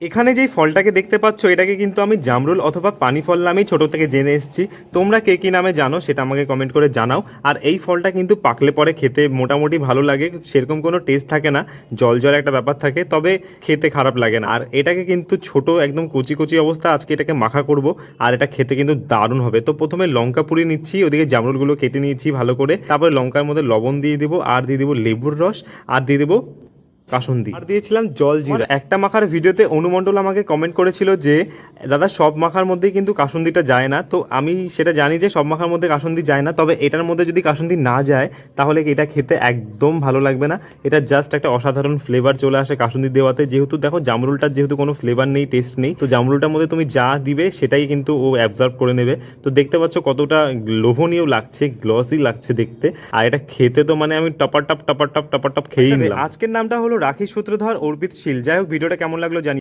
এখানে যেই ফলটাকে দেখতে পাচ্ছ এটাকে কিন্তু আমি জামরুল অথবা পানি ফল নামেই ছোট থেকে জেনে এসেছি। তোমরা কে কী নামে জানো সেটা আমাকে কমেন্ট করে জানাও। আর এই ফলটা কিন্তু পাকলে পরে খেতে মোটামুটি ভালো লাগে, সেরকম কোনো টেস্ট থাকে না, জল জল একটা ব্যাপার থাকে, তবে খেতে খারাপ লাগে না। আর এটাকে কিন্তু ছোট একদম কচি কচি অবস্থা আজকে এটাকে মাখা করব, আর এটা খেতে কিন্তু দারুণ হবে। তো প্রথমে লঙ্কা পুড়িয়ে নিচ্ছি, ওদিকে জামরুলগুলো কেটে নিয়েছি ভালো করে, তারপরে লঙ্কার মধ্যে লবণ দিয়ে দেবো, আর দিয়ে দেবো লেবুর রস, আর দিয়ে দেবো কাসুন্দি, আর দিয়েছিলাম জল জিরা। একটা মাখার ভিডিওতে অনুমণ্ডল আমাকে কমেন্ট করেছিল যে দাদা সব মাখার মধ্যেই কিন্তু কাসুন্দিটা যায় না। তো আমি সেটা জানি যে সব মাখার মধ্যে কাসুন্দি যায় না, তবে এটার মধ্যে যদি কাসুন্দি না যায় তাহলে এটা খেতে একদম ভালো লাগবে না। এটা জাস্ট একটা অসাধারণ ফ্লেভার চলে আসে কাসুন্দি দেওয়াতে। যেহেতু দেখো জামরুলটার যেহেতু কোনো ফ্লেভার নেই, টেস্ট নেই, তো জামরুলটার মধ্যে তুমি যা দিবে সেটাই কিন্তু ও অ্যাবজর্ব করে নেবে। তো দেখতে পাচ্ছ কতটা লোভনীয় লাগছে, গ্লসি লাগছে দেখতে, আর এটা খেতে তো মানে আমি টপার টপ খেয়েই নিলাম। আজকের নামটা হলো রাখি সূত্রধর অর্পিত শীল। যাই হোক, ভিডিওটা কেমন লাগলো জানি।